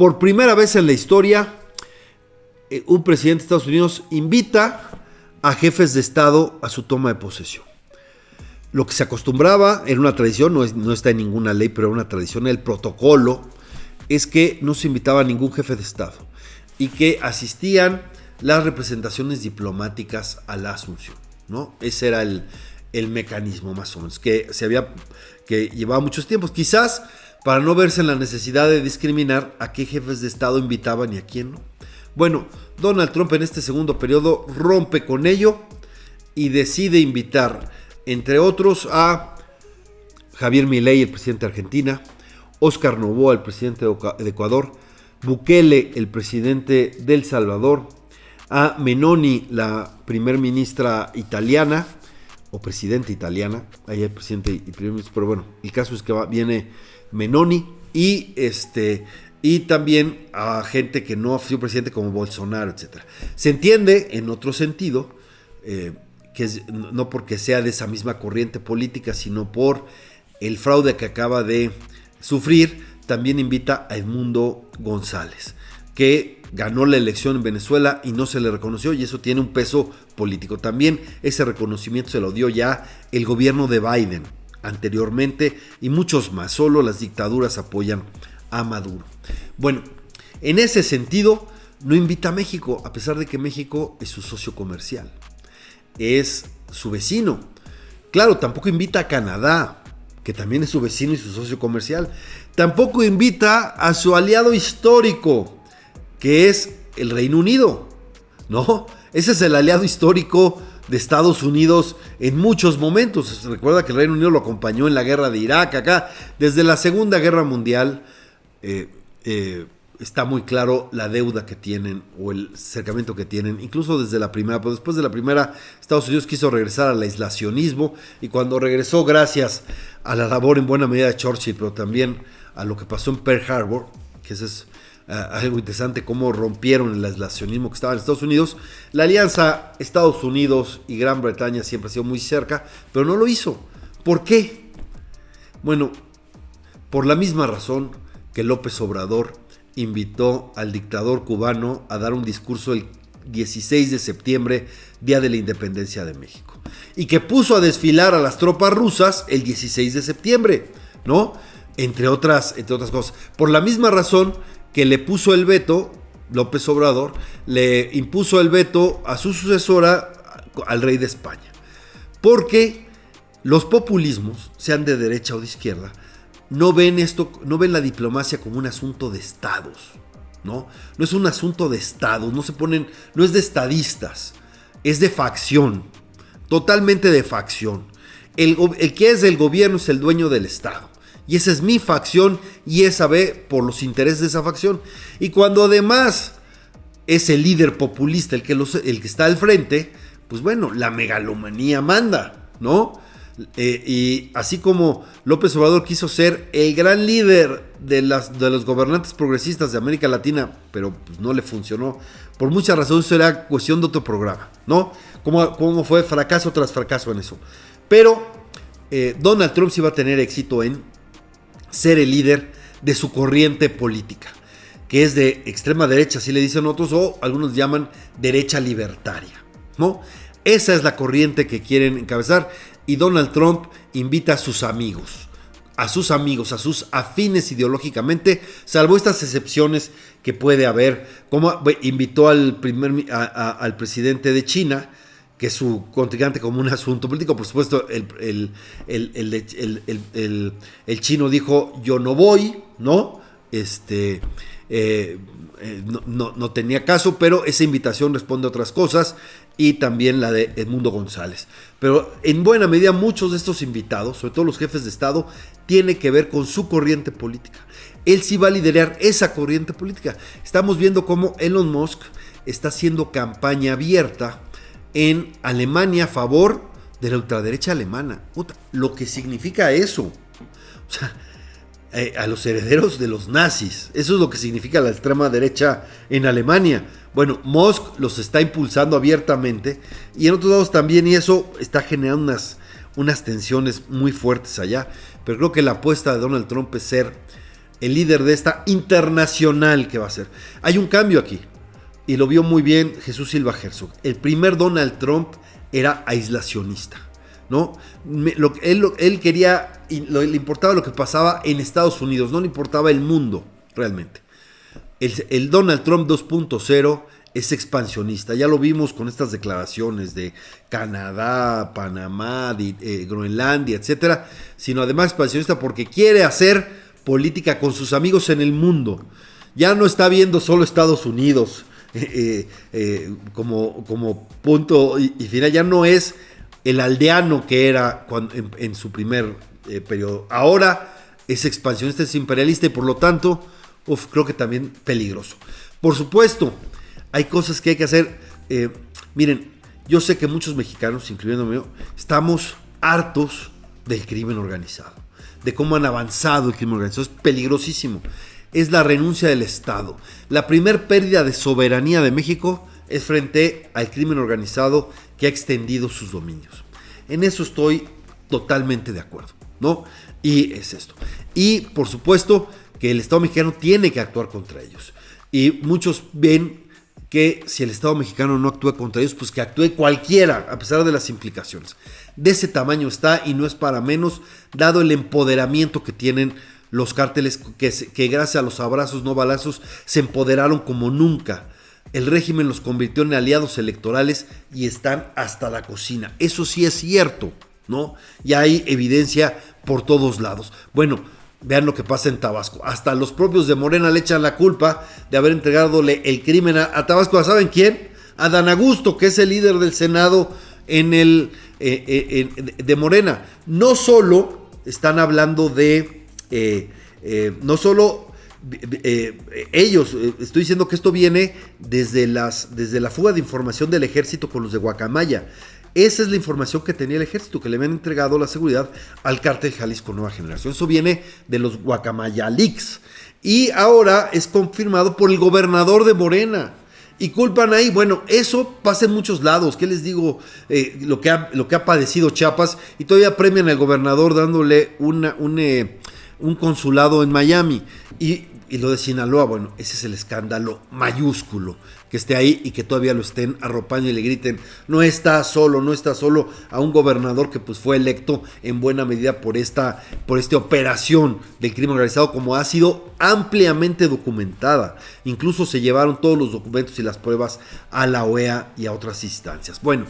Por primera vez en la historia, un presidente de Estados Unidos invita a jefes de Estado a su toma de posesión. Lo que se acostumbraba, era una tradición, no está en ninguna ley, pero era una tradición, el protocolo, es que no se invitaba a ningún jefe de Estado y que asistían las representaciones diplomáticas a la asunción, ¿no? Ese era el mecanismo más o menos, que llevaba muchos tiempos, quizás para no verse en la necesidad de discriminar a qué jefes de Estado invitaban y a quién no. Bueno, Donald Trump en este segundo periodo rompe con ello y decide invitar, entre otros, a Javier Milei, el presidente de Argentina, Óscar Noboa, el presidente de Ecuador, Bukele, el presidente de El Salvador, a Meloni, la primer ministra italiana, o presidenta italiana, ahí hay presidente y primer ministro, pero bueno, el caso es que viene Meloni y también a gente que no ha sido presidente como Bolsonaro, etc. Se entiende, en otro sentido, que no porque sea de esa misma corriente política, sino por el fraude que acaba de sufrir. También invita a Edmundo González, que ganó la elección en Venezuela y no se le reconoció, y eso tiene un peso político. También ese reconocimiento se lo dio ya el gobierno de Biden anteriormente y muchos más. Solo las dictaduras apoyan a Maduro. Bueno, en ese sentido no invita a México, a pesar de que México es su socio comercial, es su vecino. Claro, tampoco invita a Canadá, que también es su vecino y su socio comercial. Tampoco invita a su aliado histórico, que es el Reino Unido, ¿no? Ese es el aliado histórico de Estados Unidos en muchos momentos. Recuerda que el Reino Unido lo acompañó en la guerra de Irak, acá, desde la Segunda Guerra Mundial. Está muy claro la deuda que tienen o el acercamiento que tienen, incluso desde la primera, pero después de la primera Estados Unidos quiso regresar al aislacionismo, y cuando regresó, gracias a la labor en buena medida de Churchill, pero también a lo que pasó en Pearl Harbor, que eso es algo interesante, cómo rompieron el aislacionismo que estaba en Estados Unidos. La alianza Estados Unidos y Gran Bretaña siempre ha sido muy cerca, pero no lo hizo. ¿Por qué? Bueno, por la misma razón que López Obrador invitó al dictador cubano a dar un discurso el 16 de septiembre, Día de la Independencia de México, y que puso a desfilar a las tropas rusas el 16 de septiembre, ¿no? Entre otras cosas. Por la misma razón que le puso el veto, López Obrador le impuso el veto a su sucesora, al rey de España, porque los populismos, sean de derecha o de izquierda, no ven la diplomacia como un asunto de estados, ¿no? No es un asunto de estados, no es de estadistas, es de facción, totalmente de facción. El que es del gobierno es el dueño del estado, y esa es mi facción, y esa ve por los intereses de esa facción. Y cuando además es el líder populista el que está al frente, pues bueno, la megalomanía manda, ¿no? Y así como López Obrador quiso ser el gran líder de los gobernantes progresistas de América Latina, pero pues no le funcionó, por muchas razones. Eso era cuestión de otro programa, ¿no? Cómo fue fracaso tras fracaso en eso. Pero Donald Trump sí va a tener éxito en ser el líder de su corriente política, que es de extrema derecha, así le dicen otros, o algunos llaman derecha libertaria, ¿no? Esa es la corriente que quieren encabezar, y Donald Trump invita a sus amigos, a sus afines ideológicamente, salvo estas excepciones que puede haber, como invitó al presidente de China, que es su contrincante, como un asunto político. Por supuesto, el chino dijo, yo no voy, ¿no? No tenía caso, pero esa invitación responde a otras cosas, y también la de Edmundo González. Pero en buena medida muchos de estos invitados, sobre todo los jefes de Estado, tiene que ver con su corriente política. Él sí va a liderar esa corriente política. Estamos viendo cómo Elon Musk está haciendo campaña abierta en Alemania a favor de la ultraderecha alemana. Lo que significa eso. O sea, a los herederos de los nazis. Eso es lo que significa la extrema derecha en Alemania. Bueno, Musk los está impulsando abiertamente, y en otros lados también, y eso está generando unas tensiones muy fuertes allá. Pero creo que la apuesta de Donald Trump es ser el líder de esta internacional que va a ser. Hay un cambio aquí, y lo vio muy bien Jesús Silva Herzog. El primer Donald Trump era aislacionista, ¿no? Él quería, le importaba lo que pasaba en Estados Unidos, no le importaba el mundo, realmente. El Donald Trump 2.0 es expansionista. Ya lo vimos con estas declaraciones de Canadá, Panamá, Groenlandia, etcétera, sino además expansionista porque quiere hacer política con sus amigos en el mundo. Ya no está viendo solo Estados Unidos como punto y final. Ya no es el aldeano que era en su primer periodo. Ahora es expansionista, es imperialista y por lo tanto, creo que también peligroso. Por supuesto, hay cosas que hay que hacer. Miren, yo sé que muchos mexicanos, incluyéndome yo, estamos hartos del crimen organizado, de cómo han avanzado el crimen organizado. Es peligrosísimo. Es la renuncia del Estado. La primer pérdida de soberanía de México es frente al crimen organizado que ha extendido sus dominios. En eso estoy totalmente de acuerdo, ¿no? Y es esto. Y, por supuesto, que el Estado mexicano tiene que actuar contra ellos. Y muchos ven que si el Estado mexicano no actúa contra ellos, pues que actúe cualquiera, a pesar de las implicaciones. De ese tamaño está y no es para menos, dado el empoderamiento que tienen los cárteles que gracias a los abrazos no balazos se empoderaron como nunca. El régimen los convirtió en aliados electorales y están hasta la cocina. Eso sí es cierto, ¿no? Y hay evidencia por todos lados. Bueno, vean lo que pasa en Tabasco. Hasta los propios de Morena le echan la culpa de haber entregádole el crimen a Tabasco. ¿Saben quién? A Dan Augusto, que es el líder del Senado de Morena. No solo están hablando de... no solo ellos, estoy diciendo que esto viene desde la fuga de información del ejército con los de Guacamaya. Esa es la información que tenía el ejército, que le habían entregado la seguridad al cártel Jalisco Nueva Generación. Eso viene de los Guacamaya Leaks. Y ahora es confirmado por el gobernador de Morena. Y culpan ahí, bueno, eso pasa en muchos lados. ¿Qué les digo? Lo que ha padecido Chiapas, y todavía premian al gobernador dándole un consulado en Miami. Y lo de Sinaloa, bueno, ese es el escándalo mayúsculo, que esté ahí y que todavía lo estén arropando y le griten, no está solo a un gobernador que pues fue electo en buena medida por esta operación del crimen organizado, como ha sido ampliamente documentada. Incluso se llevaron todos los documentos y las pruebas a la OEA y a otras instancias. Bueno,